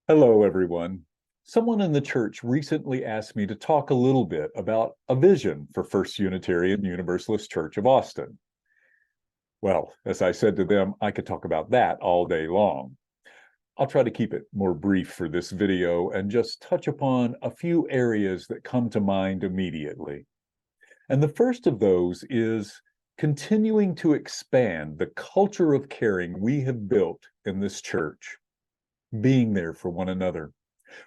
Hello, everyone. Someone in the church recently asked me to talk a little bit about a vision for First Unitarian Universalist Church of Austin. Well, as I said to them, I could talk about that all day long. I'll try to keep it more brief for this video and just touch upon a few areas that come to mind immediately. And the first of those is continuing to expand the culture of caring we have built in this church, being there for one another,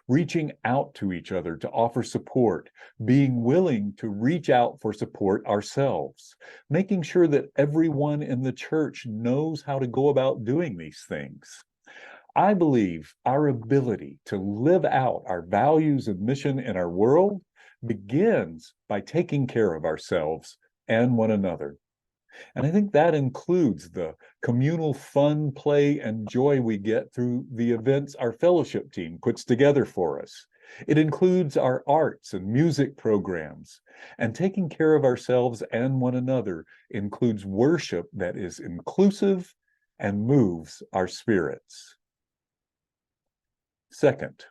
reaching out to each other to offer support, being willing to reach out for support ourselves, making sure that everyone in the church knows how to go about doing these things. I believe our ability to live out our values and mission in our world begins by taking care of ourselves and one another. And I think that includes the communal fun, play, and joy we get through the events our fellowship team puts together for us. It includes our arts and music programs. And taking care of ourselves and one another includes worship that is inclusive and moves our spirits. Second,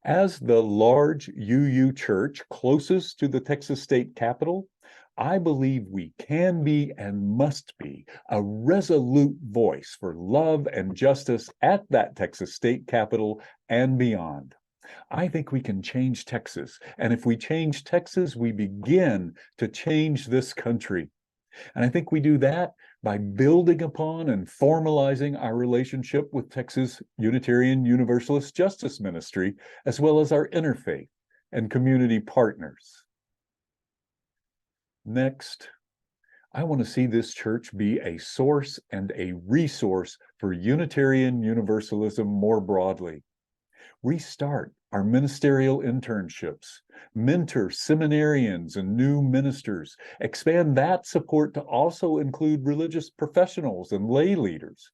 as the large UU church closest to the Texas state capitol, I believe we can be and must be a resolute voice for love and justice at that Texas state capitol and beyond. I think we can change Texas. And if we change Texas, we begin to change this country. And I think we do that by building upon and formalizing our relationship with Texas Unitarian Universalist Justice Ministry, as well as our interfaith and community partners. Next, I want to see this church be a source and a resource for Unitarian Universalism more broadly. Restart our ministerial internships, mentor seminarians and new ministers, expand that support to also include religious professionals and lay leaders.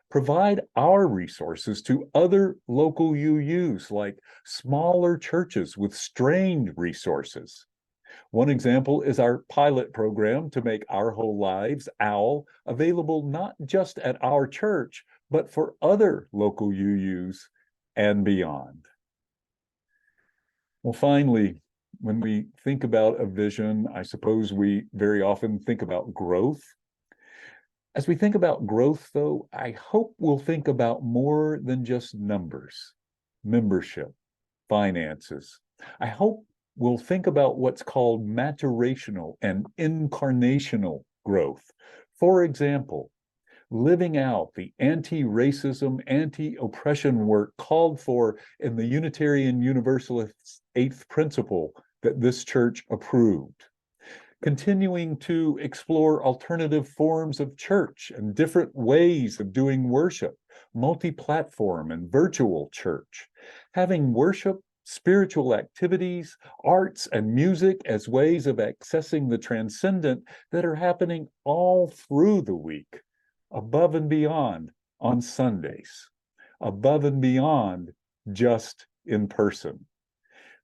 Provide our resources to other local UUs like smaller churches with strained resources. One example is our pilot program to make Our Whole Lives, OWL, available not just at our church, but for other local UUs and beyond. Well, finally, when we think about a vision, I suppose we very often think about growth. As we think about growth, though, I hope we'll think about more than just numbers, membership, finances. I hope we'll think about what's called maturational and incarnational growth. For example, living out the anti-racism, anti-oppression work called for in the Unitarian Universalist Eighth Principle that this church approved. Continuing to explore alternative forms of church and different ways of doing worship, multi-platform and virtual church. Having worship, spiritual activities, arts, and music as ways of accessing the transcendent that are happening all through the week, above and beyond on Sundays, above and beyond just in person.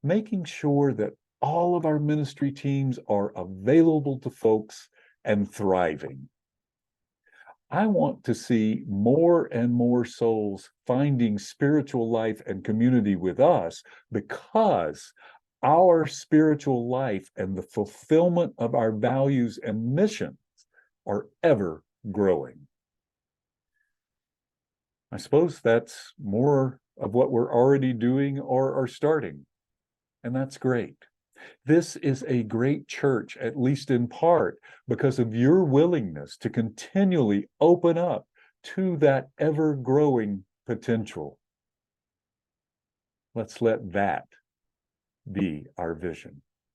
Making sure that all of our ministry teams are available to folks and thriving. I want to see more and more souls finding spiritual life and community with us because our spiritual life and the fulfillment of our values and missions are ever growing. I suppose that's more of what we're already doing or are starting, and that's great. This is a great church, at least in part, because of your willingness to continually open up to that ever-growing potential. Let's let that be our vision.